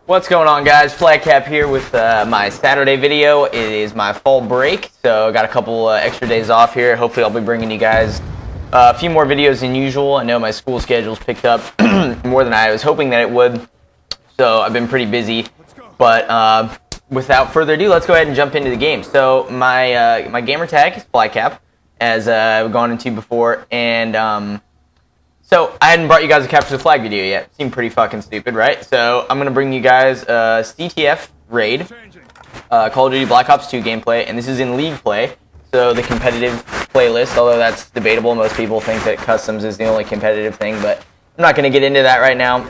What's going on, guys? Flagcap here with my Saturday video. It is my fall break, so I got a couple extra days off here. Hopefully I'll be bringing you guys a few more videos than usual. I know my school schedule's picked up more than I was hoping that it would, so I've been pretty busy. But without further ado, let's go ahead and jump into the game. So my gamer tag is Flagcap, as I've gone into before, and so I hadn't brought you guys a capture the flag video yet. Seemed pretty fucking stupid, right? So I'm gonna bring you guys a CTF raid, Call of Duty Black Ops 2 gameplay, and this is in League play, so the competitive playlist. Although that's debatable, most people think that customs is the only competitive thing, but I'm not gonna get into that right now.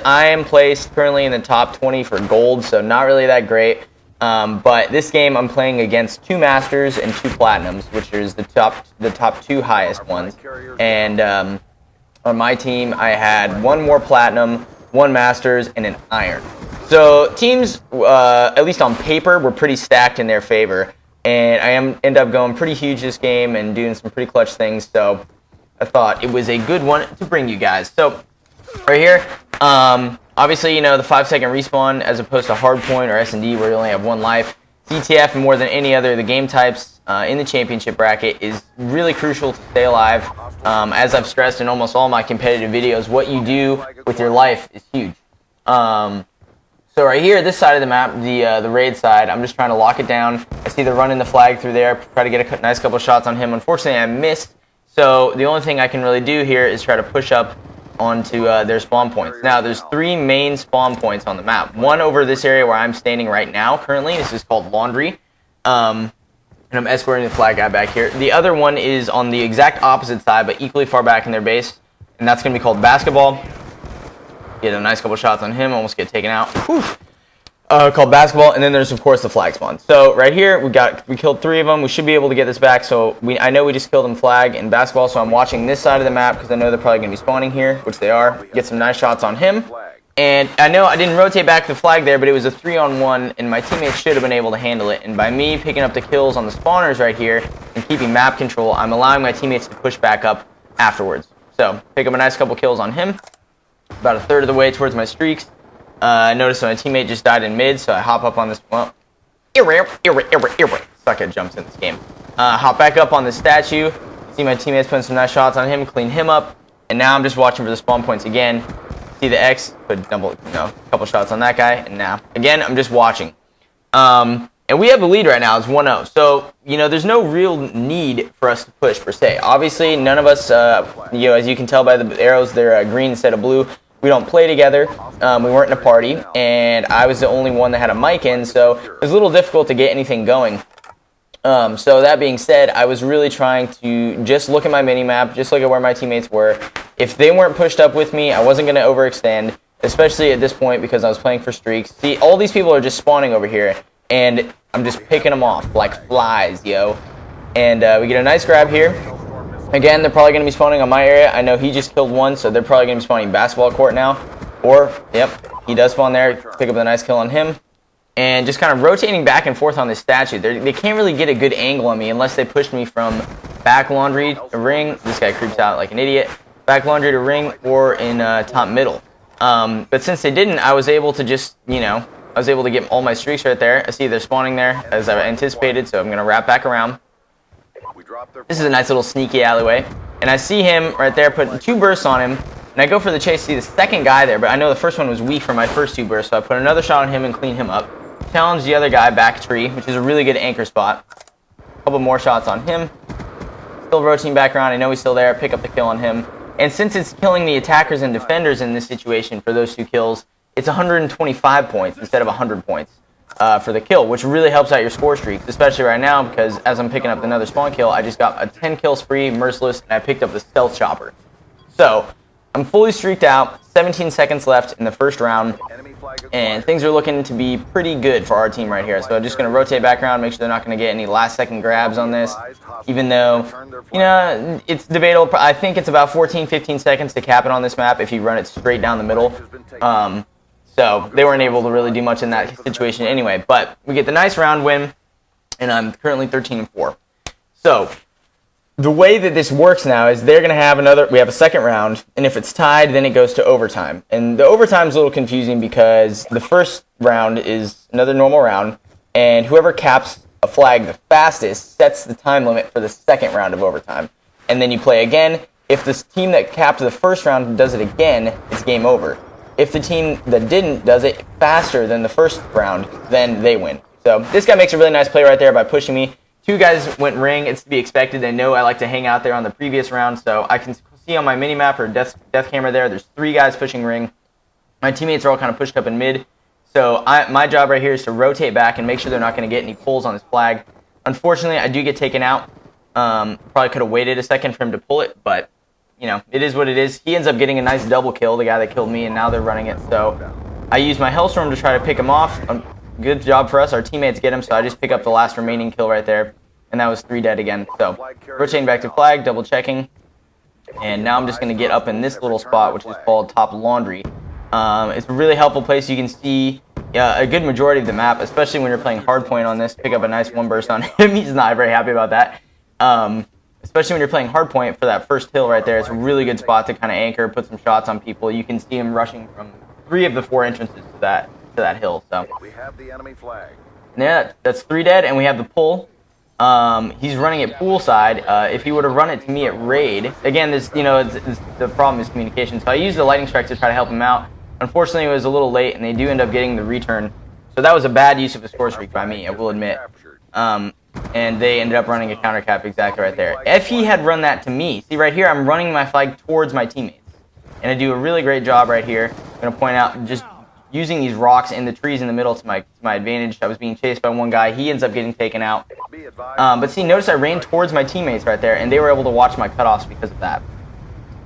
I am placed currently in the top 20 for gold, so not really that great. But this game I'm playing against 2 Masters and 2 Platinums, which is the top 2 highest ones. And on my team, I had 1 more Platinum, 1 Masters, and an Iron. So teams, at least on paper, were pretty stacked in their favor. And I end up going pretty huge this game and doing some pretty clutch things. So I thought it was a good one to bring you guys. So right here, obviously, you know, the 5-second respawn as opposed to hardpoint or S&D where you only have 1 life. CTF, more than any other of the game types in the championship bracket, is really crucial to stay alive. As I've stressed in almost all my competitive videos, what you do with your life is huge. So right here, this side of the map, the raid side, I'm just trying to lock it down. I see they're running the flag through there, try to get a nice couple shots on him. Unfortunately, I missed, so the only thing I can really do here is try to push up onto their spawn points. Now, there's 3 main spawn points on the map. One over this area where I'm standing right now, currently. This is called Laundry. And I'm escorting the flag guy back here. The other one is on the exact opposite side, but equally far back in their base. And that's going to be called Basketball. Get a nice couple shots on him. Almost get taken out. Whew. Called Basketball, and then there's of course the flag spawn. So right here we killed 3 of them. We should be able to get this back. So I know we just killed them flag and Basketball. So I'm watching this side of the map because I know they're probably gonna be spawning here, which they are. Get some nice shots on him. And I know I didn't rotate back the flag there, but it was a 3-on-1, and my teammates should have been able to handle it. And by me picking up the kills on the spawners right here and keeping map control, I'm allowing my teammates to push back up afterwards. So pick up a nice couple kills on him. About a third of the way towards my streaks. I noticed my teammate just died in mid, so I hop up on this. Well, suck at jumps in this game. Hop back up on the statue. See my teammates putting some nice shots on him, clean him up, and now I'm just watching for the spawn points again. See the X, put a couple shots on that guy, and now again I'm just watching. And we have the lead right now. It's 1-0. So there's no real need for us to push per se. Obviously, none of us, as you can tell by the arrows, they're green instead of blue. We don't play together. We weren't in a party, and I was the only one that had a mic in, so it was a little difficult to get anything going. So that being said, I was really trying to just look at my mini-map, just look at where my teammates were. If they weren't pushed up with me, I wasn't going to overextend, especially at this point because I was playing for streaks. See, all these people are just spawning over here, and I'm just picking them off like flies, yo. And we get a nice grab here. Again, they're probably going to be spawning on my area. I know he just killed 1, so they're probably going to be spawning Basketball court now. Or, yep, he does spawn there. Pick up a nice kill on him. And just kind of rotating back and forth on this statue. They can't really get a good angle on me unless they push me from back laundry to ring. This guy creeps out like an idiot. Back laundry to ring or in top middle. But since they didn't, I was able to just, I was able to get all my streaks right there. I see they're spawning there as I anticipated, so I'm going to wrap back around. This is a nice little sneaky alleyway. And I see him right there putting 2 bursts on him. And I go for the chase to see the second guy there, but I know the first one was weak for my first 2 bursts, so I put another shot on him and clean him up. Challenge the other guy back tree, which is a really good anchor spot. A couple more shots on him. Still rotating back around. I know he's still there. Pick up the kill on him. And since it's killing the attackers and defenders in this situation for those 2 kills, it's 125 points instead of 100 points. For the kill, which really helps out your score streaks, especially right now because as I'm picking up another spawn kill, I just got a 10 kill spree, merciless, and I picked up the stealth chopper. So I'm fully streaked out, 17 seconds left in the first round, and things are looking to be pretty good for our team right here. So I'm just going to rotate back around, make sure they're not going to get any last second grabs on this, even though, it's debatable. I think it's about 14-15 seconds to cap it on this map if you run it straight down the middle. So they weren't able to really do much in that situation anyway. But we get the nice round win, and I'm currently 13-4. So the way that this works now is they're going to have we have a second round, and if it's tied, then it goes to overtime. And the overtime is a little confusing because the first round is another normal round, and whoever caps a flag the fastest sets the time limit for the second round of overtime. And then you play again. If the team that capped the first round does it again, it's game over. If the team that didn't does it faster than the first round, then they win. So this guy makes a really nice play right there by pushing me. 2 guys went ring. It's to be expected. They know I like to hang out there on the previous round, so I can see on my mini-map or death camera there's 3 guys pushing ring. My teammates are all kind of pushed up in mid, so my job right here is to rotate back and make sure they're not going to get any pulls on this flag. Unfortunately, I do get taken out. Probably could have waited a second for him to pull it, but you know, it is what it is. He ends up getting a nice double kill, the guy that killed me, and now they're running it. So I use my Hellstorm to try to pick him off. Good job for us. Our teammates get him, so I just pick up the last remaining kill right there. And that was 3 dead again. So rotating back to flag, double checking. And now I'm just going to get up in this little spot, which is called Top Laundry. It's a really helpful place. You can see a good majority of the map, especially when you're playing hardpoint on this. Pick up a nice 1 burst on him. He's not very happy about that. Especially when you're playing hardpoint for that first hill right there. It's a really good spot to kind of anchor, put some shots on people. You can see him rushing from 3 of the 4 entrances to that hill. So we have the enemy flag. Yeah, that's 3 dead, and we have the pull. He's running it poolside. If he would have run it to me at raid, again, the problem is communication. So I used the lightning strike to try to help him out. Unfortunately, it was a little late, and they do end up getting the return. So that was a bad use of a score streak by me, I will admit. And they ended up running a counter cap exactly right there. If he had run that to me, see right here, I'm running my flag towards my teammates. And I do a really great job right here. I'm going to point out just using these rocks in the trees in the middle to my advantage. I was being chased by one guy. He ends up getting taken out. But see, notice I ran towards my teammates right there, and they were able to watch my cutoffs because of that.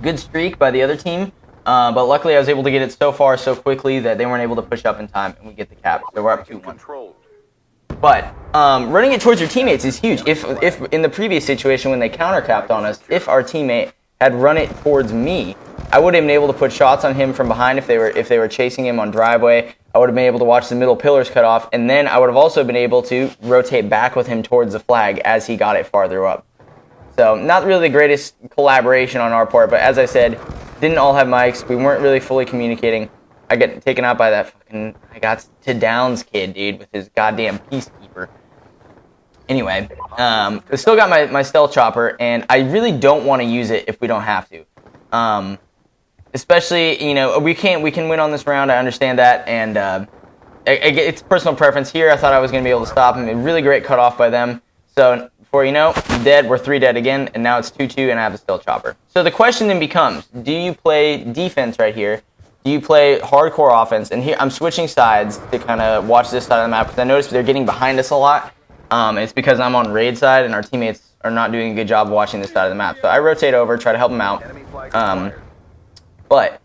Good streak by the other team, but luckily I was able to get it so far so quickly that they weren't able to push up in time, and we get the cap. So we're up 2-1. But running it towards your teammates is huge. If in the previous situation when they counter-capped on us, if our teammate had run it towards me, I would have been able to put shots on him from behind if they were chasing him on driveway. I would have been able to watch the middle pillars cut off, and then I would have also been able to rotate back with him towards the flag as he got it farther up. So not really the greatest collaboration on our part, but as I said, didn't all have mics. We weren't really fully communicating. I get taken out by that fucking I got to Downs kid, dude, with his goddamn peacekeeper. Anyway, I still got my stealth chopper, and I really don't want to use it if we don't have to. Especially, you know, we can win on this round. I understand that, and it's personal preference here. I thought I was going to be able to stop him. A really great cutoff by them. So before you know, dead. We're 3 dead again, and now it's 2-2, and I have a stealth chopper. So the question then becomes: do you play defense right here? Do you play hardcore offense? And here I'm switching sides to kind of watch this side of the map because I noticed they're getting behind us a lot. It's because I'm on raid side, and our teammates are not doing a good job of watching this side of the map. So I rotate over, try to help them out. But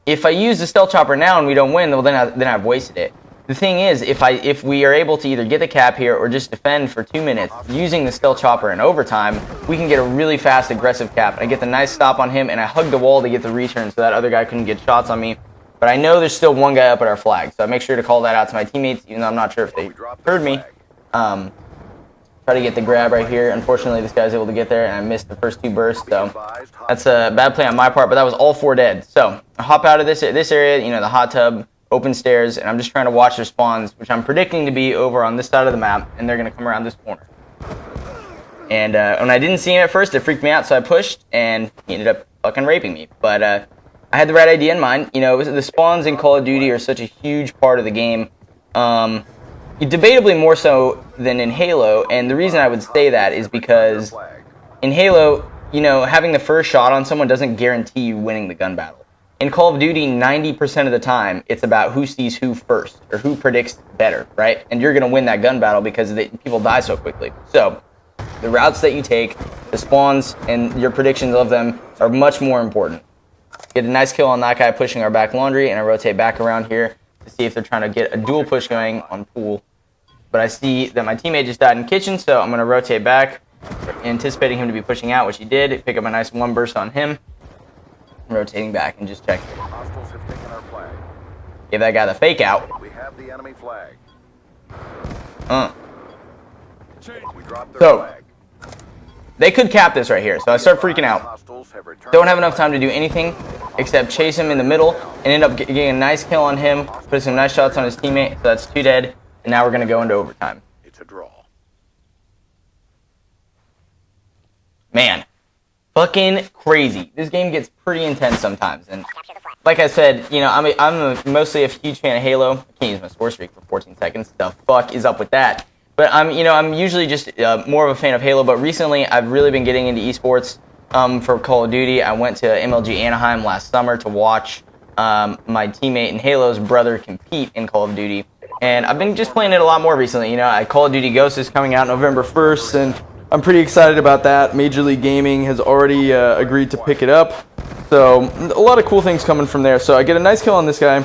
if I use the stealth chopper now and we don't win, well, then I've wasted it. The thing is, if we are able to either get the cap here or just defend for 2 minutes using the stealth chopper in overtime, we can get a really fast, aggressive cap. I get the nice stop on him, and I hug the wall to get the return so that other guy couldn't get shots on me. But I know there's still one guy up at our flag, so I make sure to call that out to my teammates, even though I'm not sure if they heard me. Try to get the grab right here. Unfortunately, this guy's able to get there, and I missed the first 2 bursts, so that's a bad play on my part, but that was all 4 dead. So I hop out of this area, you know, the hot tub, open stairs, and I'm just trying to watch their spawns, which I'm predicting to be over on this side of the map, and they're going to come around this corner. And when I didn't see him at first, it freaked me out, so I pushed, and he ended up fucking raping me. But I had the right idea in mind. You know, the spawns in Call of Duty are such a huge part of the game. Debatably more so than in Halo, and the reason I would say that is because in Halo, you know, having the first shot on someone doesn't guarantee you winning the gun battle. In Call of Duty, 90% of the time, it's about who sees who first, or who predicts better, right? And you're going to win that gun battle because people die so quickly. So, the routes that you take, the spawns, and your predictions of them are much more important. Get a nice kill on that guy pushing our back laundry, and I rotate back around here to see if they're trying to get a dual push going on pool. But I see that my teammate just died in kitchen, so I'm going to rotate back, anticipating him to be pushing out, which he did. Pick up a nice 1 burst on him. Rotating back and just check. Hostiles have taken our flag. Give that guy the fake out. We have the enemy flag. We dropped their So, flag. they could cap this right here. So I start freaking out. Hostiles have returned. Don't have enough time to do anything except chase him in the middle and end up getting a nice kill on him, put some nice shots on his teammate. So that's 2 dead, and now we're going to go into overtime. It's a draw. Man, fucking crazy. This game gets pretty intense sometimes, and like I said, you know, I'm mostly a huge fan of Halo. I can't use my score streak for 14 seconds. The fuck is up with that? But I'm usually just more of a fan of Halo. But recently, I've really been getting into esports for Call of Duty. I went to MLG Anaheim last summer to watch my teammate in Halo's brother compete in Call of Duty, and I've been just playing it a lot more recently. You know, Call of Duty Ghosts is coming out November 1st, and I'm pretty excited about that. Major League Gaming has already agreed to pick it up. So, a lot of cool things coming from there. So, I get a nice kill on this guy.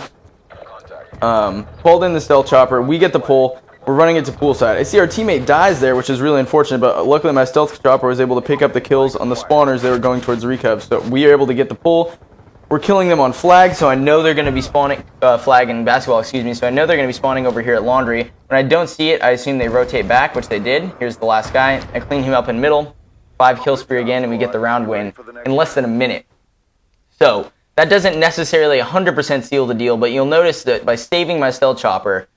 Pulled in the stealth chopper. We get the pull. We're running it to poolside. I see our teammate dies there, which is really unfortunate, but luckily my stealth chopper was able to pick up the kills on the spawners. They were going towards Recov. So, we are able to get the pull. We're killing them on flag, so I know they're going to be spawning, flag and basketball, excuse me, so I know they're going to be spawning over here at laundry. When I don't see it, I assume they rotate back, which they did. Here's the last guy. I clean him up in middle, 5 kill spree again, and we get the round win in less than a minute. So, that doesn't necessarily 100% seal the deal, but you'll notice that by saving my stealth chopper,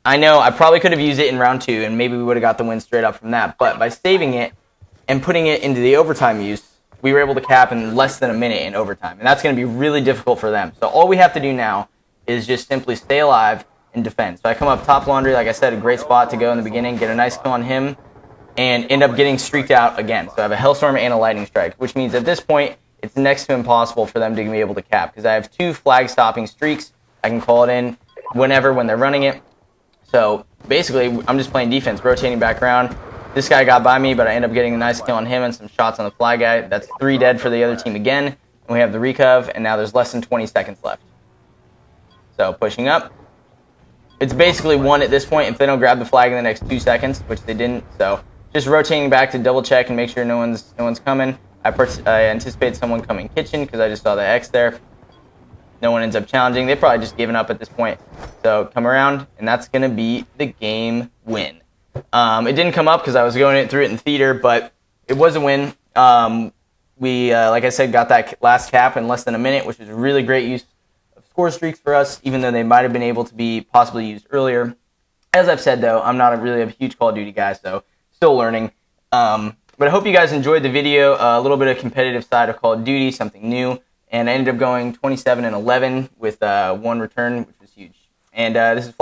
I know I probably could have used it in round 2, and maybe we would have got the win straight up from that, but by saving it and putting it into the overtime use, we were able to cap in less than a minute in overtime, and that's going to be really difficult for them. So all we have to do now is just simply stay alive and defend. So I come up top laundry, like I said, a great spot to go in the beginning, get a nice kill on him, and end up getting streaked out again. So I have a Hellstorm and a Lightning Strike, which means at this point, it's next to impossible for them to be able to cap, because I have 2 flag-stopping streaks. I can call it in when they're running it. So basically, I'm just playing defense, rotating back around. This guy got by me, but I end up getting a nice kill on him and some shots on the flag guy. That's 3 dead for the other team again. And we have the recov, and now there's less than 20 seconds left. So pushing up. It's basically 1 at this point if they don't grab the flag in the next 2 seconds, which they didn't. So just rotating back to double check and make sure no one's coming. I anticipate someone coming kitchen because I just saw the X there. No one ends up challenging. They've probably just given up at this point. So come around, and that's going to be the game win. It didn't come up because I was going through it in theater, but it was a win. We, like I said, got that last cap in less than a minute, which was a really great use of score streaks for us, even though they might have been able to be possibly used earlier. As I've said, though, I'm not really a huge Call of Duty guy, so still learning. But I hope you guys enjoyed the video, a little bit of competitive side of Call of Duty, something new. And I ended up going 27-11 with 1 return, which was huge. And this is Fly.